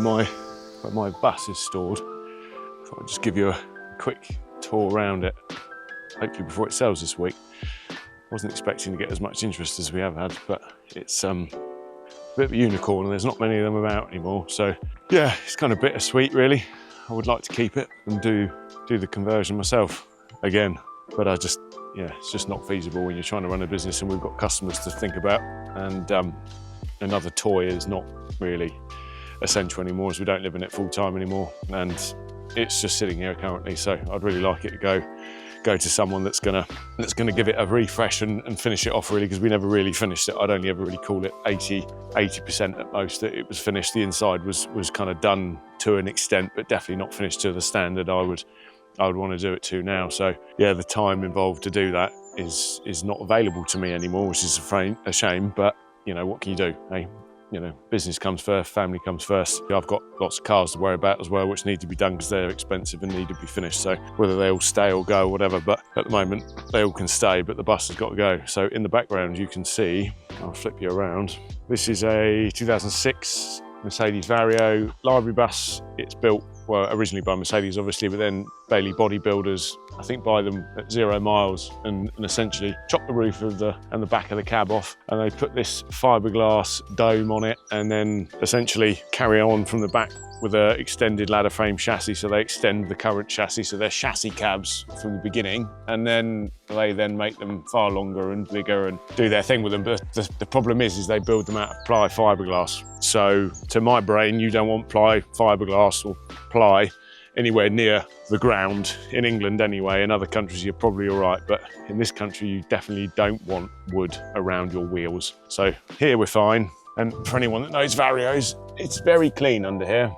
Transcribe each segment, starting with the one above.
my bus is stored. I thought I'd just give you a quick tour around it, hopefully before it sells this week. Wasn't expecting to get as much interest as we have had, but it's a bit of a unicorn and there's not many of them about anymore. So yeah, it's kind of bittersweet really. I would like to keep it and do the conversion myself again, but yeah, it's just not feasible when you're trying to run a business and we've got customers to think about, and another toy is not really essential anymore as we don't live in it full time anymore, and it's just sitting here currently. So I'd really like it to go to someone that's gonna give it a refresh and finish it off really, because we never really finished it. I'd only ever really call it 80% at most that it was finished. The inside was kind of done to an extent, but definitely not finished to the standard I would want to do it to now. So yeah, the time involved to do that is not available to me anymore, which is a shame, but you know, what can you do, eh? You know, business comes first, family comes first. I've got lots of cars to worry about as well, which need to be done because they're expensive and need to be finished. So whether they all stay or go or whatever, but at the moment they all can stay, but the bus has got to go. So in the background you can see, I'll flip you around. This is a 2006 Mercedes Vario library bus. It's built, well, originally by Mercedes obviously, but then Bailey bodybuilders, I think, buy them at 0 miles and essentially chop the roof of and the back of the cab off, and they put this fiberglass dome on it and then essentially carry on from the back with an extended ladder frame chassis. So they extend the current chassis, so they're chassis cabs from the beginning, and then they make them far longer and bigger and do their thing with them. But the problem is they build them out of ply fiberglass. So to my brain, you don't want ply fiberglass or ply anywhere near the ground, in England anyway. In other countries you're probably all right, but in this country you definitely don't want wood around your wheels. So here we're fine, and for anyone that knows Varios, it's very clean under here.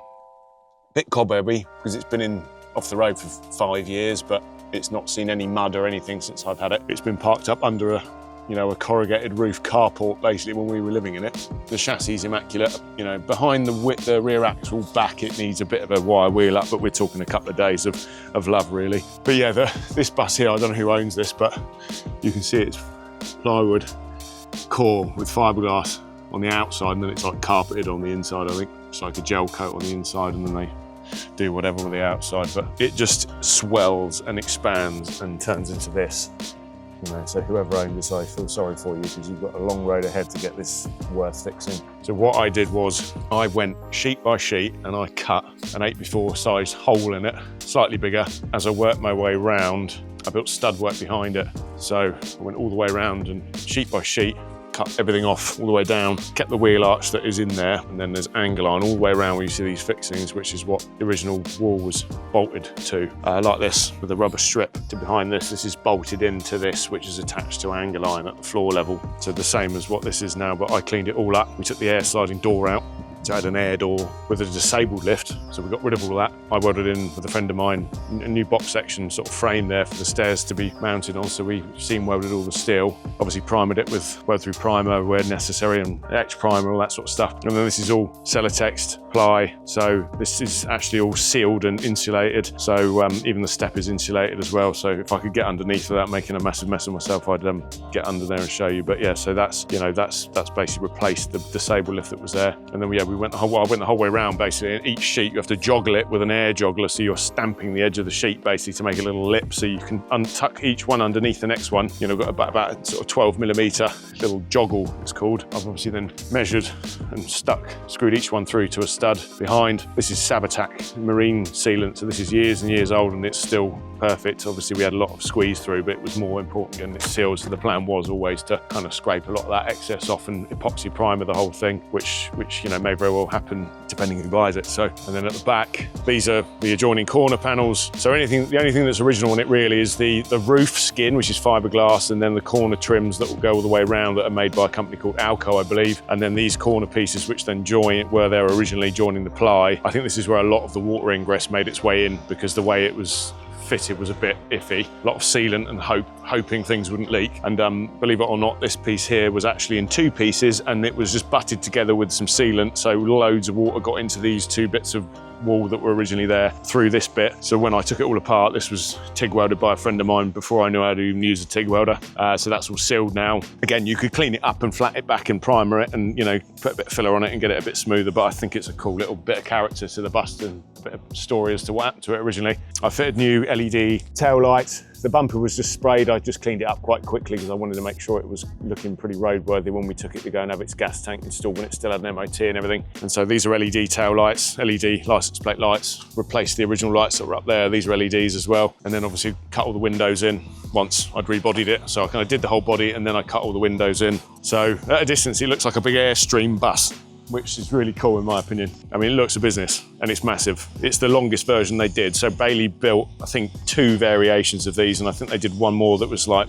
Bit cobwebby because it's been off the road for 5 years, but it's not seen any mud or anything since I've had it. It's been parked up under a corrugated roof carport basically when we were living in it. The chassis is immaculate. You know, behind the rear axle back, it needs a bit of a wire wheel up, but we're talking a couple of days of love really. But yeah, this bus here, I don't know who owns this, but you can see it's plywood core with fiberglass on the outside, and then it's like carpeted on the inside. I think it's like a gel coat on the inside, and then they do whatever with the outside, but it just swells and expands and turns into this. You know, so whoever owned this, I feel sorry for you because you've got a long road ahead to get this worth fixing. So what I did was I went sheet by sheet and I cut an 8x4 size hole in it, slightly bigger. As I worked my way round, I built stud work behind it. So I went all the way around and sheet by sheet, cut everything off all the way down, kept the wheel arch that is in there, and then there's angle iron all the way around where you see these fixings, which is what the original wall was bolted to, like this, with a rubber strip to behind this. This is bolted into this, which is attached to angle iron at the floor level. So the same as what this is now, but I cleaned it all up. We took the air sliding door out. So I had an air door with a disabled lift, so we got rid of all that. I welded in with a friend of mine a new box section sort of frame there for the stairs to be mounted on, so we seam welded all the steel. Obviously primered it with weld through primer where necessary, and etch primer, all that sort of stuff. And then this is all Celotex ply, so this is actually all sealed and insulated, so even the step is insulated as well. So if I could get underneath without making a massive mess of myself, I'd get under there and show you. But yeah, so that's basically replaced the disabled lift that was there. And then I went the whole way around basically, and each sheet you have to joggle it with an air joggler, so you're stamping the edge of the sheet basically to make a little lip, so you can untuck each one underneath the next one. You know, got about sort of 12mm little joggle, it's called. I've obviously then measured and screwed each one through to a stud behind. This is Sabatac marine sealant, so this is years and years old and it's still perfect. Obviously we had a lot of squeeze through, but it was more important getting it sealed, so the plan was always to kind of scrape a lot of that excess off and epoxy primer the whole thing, which you know may very well happen depending who buys it. So, and then at the back, these are the adjoining corner panels. So the only thing that's original on it really is the roof skin, which is fiberglass, and then the corner trims that will go all the way around that are made by a company called Alco, I believe. And then these corner pieces which then join where they're originally joining the ply. I think this is where a lot of the water ingress made its way in, because the way it was fitted was a bit iffy. A lot of sealant and hoping things wouldn't leak. And believe it or not, this piece here was actually in 2 pieces, and it was just butted together with some sealant, so loads of water got into these 2 bits of wall that were originally there through this bit. So when I took it all apart, this was TIG welded by a friend of mine before I knew how to even use a TIG welder. So that's all sealed now. Again, you could clean it up and flat it back and primer it and, you know, put a bit of filler on it and get it a bit smoother, but I think it's a cool little bit of character to the bus and a bit of story as to what happened to it originally. I fitted new LED tail lights. The bumper was just sprayed. I just cleaned it up quite quickly because I wanted to make sure it was looking pretty roadworthy when we took it to go and have its gas tank installed when it still had an MOT and everything. And so these are LED tail lights, LED license plate lights, replaced the original lights that were up there. These are LEDs as well. And then obviously cut all the windows in once I'd rebodied it. So I kind of did the whole body and then I cut all the windows in. So at a distance, it looks like a big Airstream bus, which is really cool in my opinion. I mean, it looks a business and it's massive. It's the longest version they did. So Bailey built, I think, 2 variations of these, and I think they did one more that was like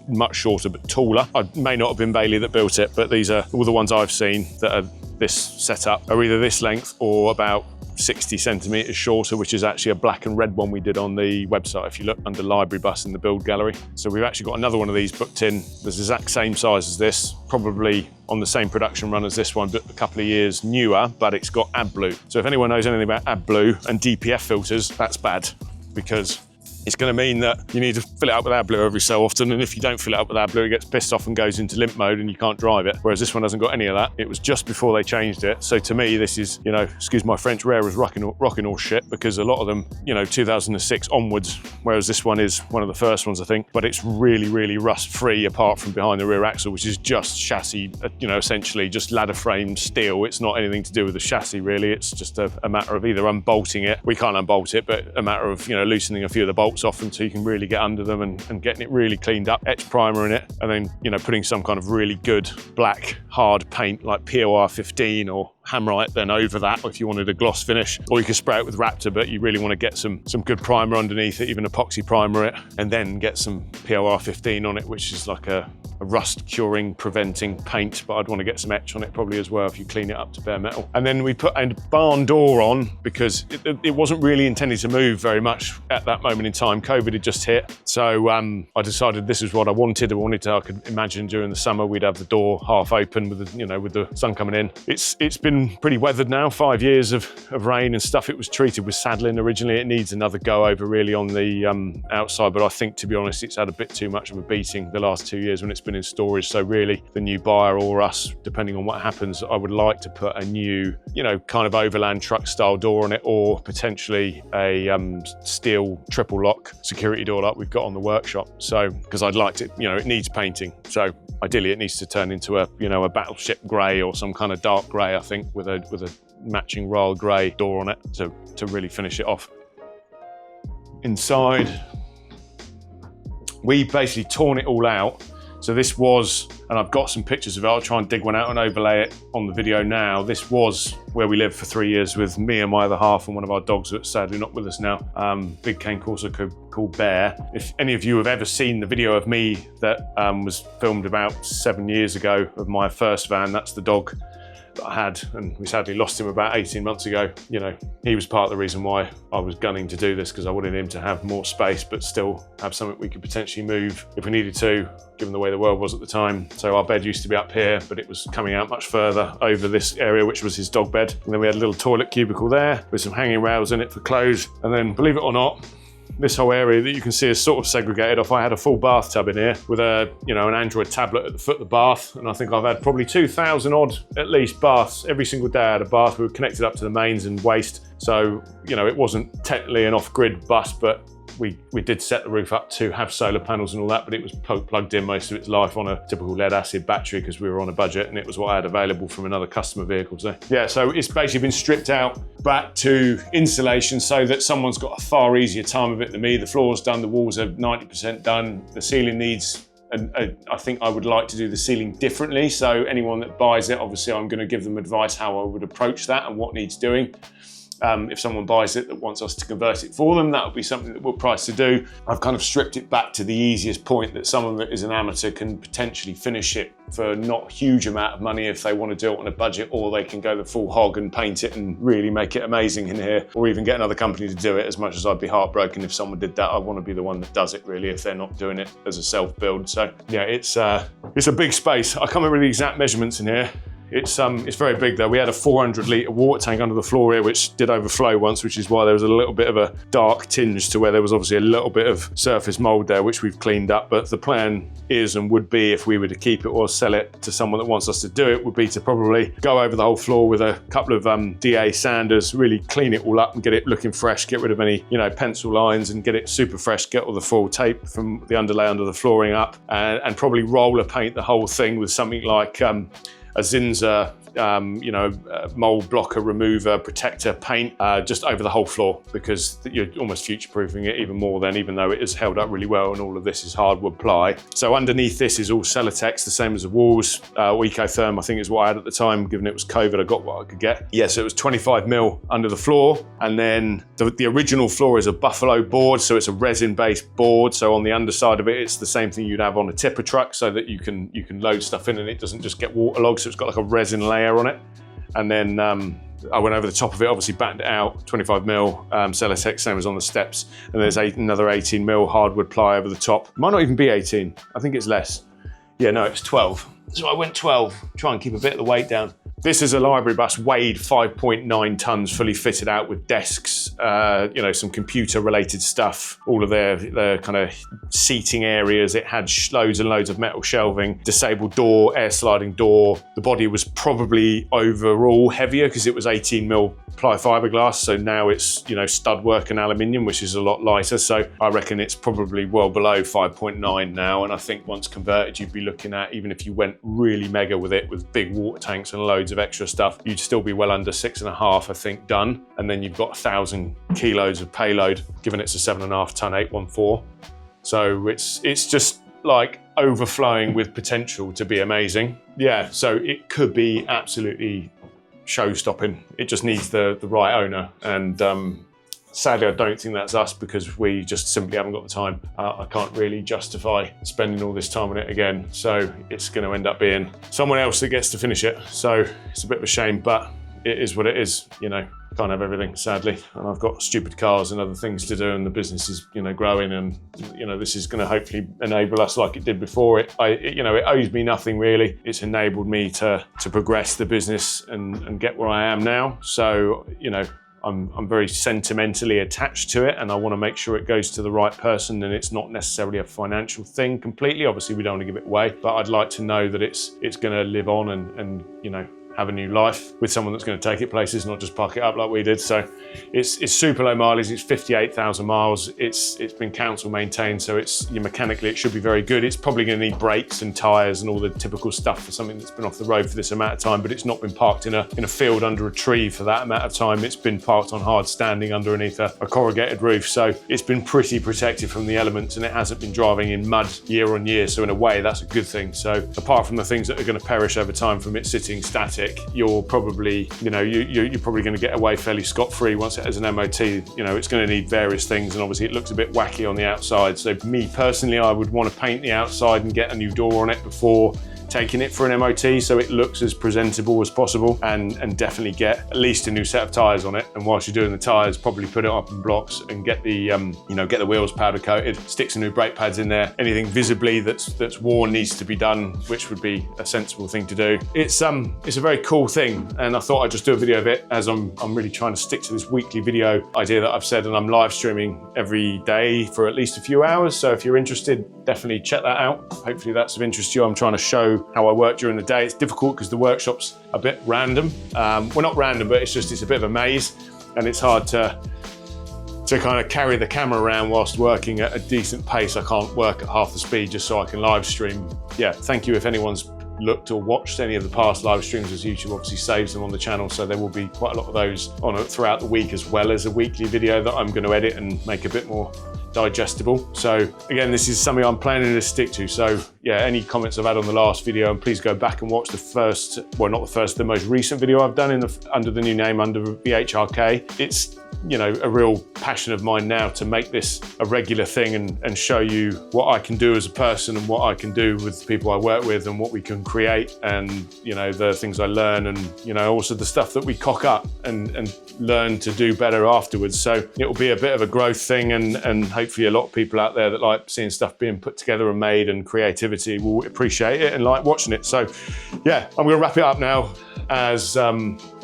much shorter but taller. It may not have been Bailey that built it, but these are all the ones I've seen that are this setup are either this length or about 60 centimeters shorter, which is actually a black and red one we did on the website if you look under library bus in the build gallery. So we've actually got another one of these booked in. There's the exact same size as this, probably on the same production run as this one, but a couple of years newer, but it's got AdBlue. So if anyone knows anything about AdBlue and DPF filters, that's bad, because it's going to mean that you need to fill it up with AdBlue every so often, and if you don't fill it up with AdBlue, it gets pissed off and goes into limp mode and you can't drive it, whereas this one hasn't got any of that. It was just before they changed it, so to me this is, you know, excuse my French, rare as rocking all shit, because a lot of them, you know, 2006 onwards, whereas this one is one of the first ones I think, but it's really, really rust free apart from behind the rear axle, which is just chassis, you know, essentially just ladder frame steel. It's not anything to do with the chassis really, it's just a matter of either unbolting it, we can't unbolt it, but a matter of, you know, loosening a few of the bolts off them so you can really get under them and getting it really cleaned up, etch primer in it, and then, you know, putting some kind of really good black hard paint like POR 15 or Hamrite then over that if you wanted a gloss finish, or you could spray it with Raptor, but you really want to get some good primer underneath it, even epoxy primer it, and then get some POR 15 on it, which is like a rust curing, preventing paint, but I'd want to get some etch on it probably as well if you clean it up to bare metal. And then we put a barn door on because it wasn't really intended to move very much at that moment in time. COVID had just hit, so I decided this is what I wanted. I could imagine during the summer we'd have the door half open with the, you know, with the sun coming in. It's been pretty weathered now, 5 years of rain and stuff. It was treated with saddling originally. It needs another go over really on the outside, but I think, to be honest, it's had a bit too much of a beating the last 2 years when it's been in storage. So really the new buyer or us, depending on what happens, I would like to put a new, you know, kind of overland truck style door on it, or potentially a steel triple lock security door like we've got on the workshop. So because I'd like to, you know, it needs painting, so ideally it needs to turn into a, you know, a battleship grey or some kind of dark grey, I think, with a matching royal grey door on it to really finish it off. Inside, we basically torn it all out. So this was, and I've got some pictures of it, I'll try and dig one out and overlay it on the video now. This was where we lived for 3 years with me and my other half and one of our dogs that's sadly not with us now, big cane corso called Bear. If any of you have ever seen the video of me that was filmed about 7 years ago of my first van, that's the dog that I had, and we sadly lost him about 18 months ago. You know, he was part of the reason why I was gunning to do this, because I wanted him to have more space but still have something we could potentially move if we needed to, given the way the world was at the time. So our bed used to be up here, but it was coming out much further over this area, which was his dog bed. And then we had a little toilet cubicle there with some hanging rails in it for clothes. And then, believe it or not, this whole area that you can see is sort of segregated off. I had a full bathtub in here with a, you know, an Android tablet at the foot of the bath, and I think I've had probably 2,000 odd at least baths. Every single day I had a bath. We were connected up to the mains and waste, so, you know, it wasn't technically an off-grid bus, but we did set the roof up to have solar panels and all that, but it was plugged in most of its life on a typical lead acid battery because we were on a budget, and it was what I had available from another customer vehicle. So yeah, so it's basically been stripped out back to insulation so that someone's got a far easier time of it than me. The floor's done, the walls are 90% done, the ceiling needs, and I think I would like to do the ceiling differently. So anyone that buys it, obviously I'm going to give them advice how I would approach that and what needs doing. If someone buys it that wants us to convert it for them, that would be something that we're priced to do. I've kind of stripped it back to the easiest point that someone that is an amateur can potentially finish it for not a huge amount of money if they want to do it on a budget, or they can go the full hog and paint it and really make it amazing in here, or even get another company to do it. As much as I'd be heartbroken if someone did that, I want to be the one that does it really if they're not doing it as a self-build. So yeah, it's a big space. I can't remember the exact measurements in here. It's very big though. We had a 400-litre water tank under the floor here, which did overflow once, which is why there was a little bit of a dark tinge to where there was obviously a little bit of surface mold there, which we've cleaned up. But the plan is and would be, if we were to keep it or sell it to someone that wants us to do it, would be to probably go over the whole floor with a couple of DA sanders, really clean it all up and get it looking fresh, get rid of any, you know, pencil lines and get it super fresh, get all the full tape from the underlay under the flooring up, and probably roller paint the whole thing with something like a Zinza mold blocker remover protector paint just over the whole floor, because you're almost future-proofing it even more then, even though it is held up really well and all of this is hardwood ply. So underneath this is all Celotex, the same as the walls. Ecotherm, I think is what I had at the time, given it was COVID, I got what I could get. Yeah, so it was 25 mil under the floor, and then the original floor is a buffalo board, so it's a resin-based board. So on the underside of it, it's the same thing you'd have on a tipper truck, so that you can load stuff in and it doesn't just get waterlogged. So it's got like a resin layer on it. And then I went over the top of it, obviously battened it out, 25 mil Celotex, same as on the steps. And there's another 18 mil hardwood ply over the top. Might not even be 18, I think it's less. Yeah, no, it's 12. So I went 12, try and keep a bit of the weight down. This is a library bus, weighed 5.9 tons, fully fitted out with desks, you know, some computer related stuff, all of their kind of seating areas. It had loads and loads of metal shelving, disabled door, air sliding door. The body was probably overall heavier because it was 18 mil ply fiberglass. So now it's, you know, stud work and aluminium, which is a lot lighter. So I reckon it's probably well below 5.9 now. And I think once converted, you'd be looking at, even if you went really mega with it, with big water tanks and loads of extra stuff, you'd still be well under 6.5, I think, done. And then you've got 1,000 kilos of payload, given it's a 7.5 ton 814. So it's just like overflowing with potential to be amazing. Yeah, so it could be absolutely show-stopping. It just needs the right owner, and sadly I don't think that's us, because we just simply haven't got the time. I can't really justify spending all this time on it again, so it's going to end up being someone else that gets to finish it. So it's a bit of a shame, but it is what it is, you know. Can't have everything, sadly, and I've got stupid cars and other things to do, and the business is, you know, growing, and, you know, this is going to hopefully enable us like it did before. It owes me nothing really. It's enabled me to progress the business and get where I am now. So, you know, I'm very sentimentally attached to it, and I want to make sure it goes to the right person, and it's not necessarily a financial thing completely. Obviously, we don't want to give it away, but I'd like to know that it's going to live on and you know, have a new life with someone that's going to take it places, not just park it up like we did. So it's super low mileage. It's 58,000 miles. It's been council maintained, so mechanically it should be very good. It's probably going to need brakes and tyres and all the typical stuff for something that's been off the road for this amount of time, but it's not been parked in a field under a tree for that amount of time. It's been parked on hard standing underneath a corrugated roof. So it's been pretty protected from the elements, and it hasn't been driving in mud year on year. So in a way, that's a good thing. So apart from the things that are going to perish over time from it sitting static, you're probably, you know, you're probably going to get away fairly scot-free once it has an MOT. You know, it's going to need various things, and obviously it looks a bit wacky on the outside. So me personally, I would want to paint the outside and get a new door on it before taking it for an MOT, so it looks as presentable as possible, and definitely get at least a new set of tyres on it. And whilst you're doing the tyres, probably put it up in blocks and get the get the wheels powder coated, stick some new brake pads in there. Anything visibly that's worn needs to be done, which would be a sensible thing to do. It's a very cool thing, and I thought I'd just do a video of it, as I'm really trying to stick to this weekly video idea that I've said, and I'm live streaming every day for at least a few hours. So if you're interested, definitely check that out. Hopefully that's of interest to you. I'm trying to show how I work during the day. It's difficult because the workshop's a bit random. Well, not random, but it's a bit of a maze, and it's hard to kind of carry the camera around whilst working at a decent pace. I can't work at half the speed just so I can live stream. Yeah, thank you if anyone's looked or watched any of the past live streams, as YouTube obviously saves them on the channel, so there will be quite a lot of those on it throughout the week, as well as a weekly video that I'm going to edit and make a bit more digestible. So again, this is something I'm planning to stick to. So yeah, any comments I've had on the last video, and please go back and watch the first, well, not the first, the most recent video I've done under the new name, under VHRK. you know, a real passion of mine now to make this a regular thing and show you what I can do as a person and what I can do with the people I work with and what we can create, and, you know, the things I learn, and, you know, also the stuff that we cock up and learn to do better afterwards. So it'll be a bit of a growth thing, and hopefully a lot of people out there that like seeing stuff being put together and made and creativity will appreciate it and like watching it. So yeah, I'm gonna wrap it up now, as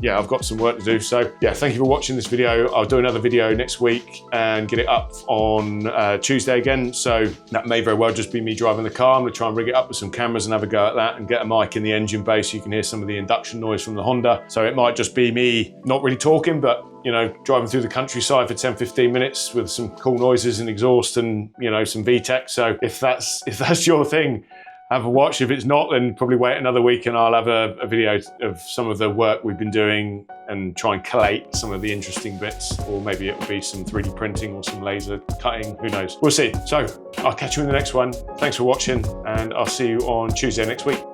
yeah, I've got some work to do. So yeah, thank you for watching this video. I'll do another video next week and get it up on Tuesday again. So that may very well just be me driving the car. I'm gonna try and rig it up with some cameras and have a go at that, and get a mic in the engine bay so you can hear some of the induction noise from the Honda. So it might just be me not really talking, but, you know, driving through the countryside for 10-15 minutes with some cool noises and exhaust and, you know, some VTEC. So if that's your thing, have a watch. If it's not, then probably wait another week and I'll have a video of some of the work we've been doing and try and collate some of the interesting bits, or maybe it'll be some 3D printing or some laser cutting, who knows. We'll see. So I'll catch you in the next one. Thanks for watching, and I'll see you on Tuesday next week.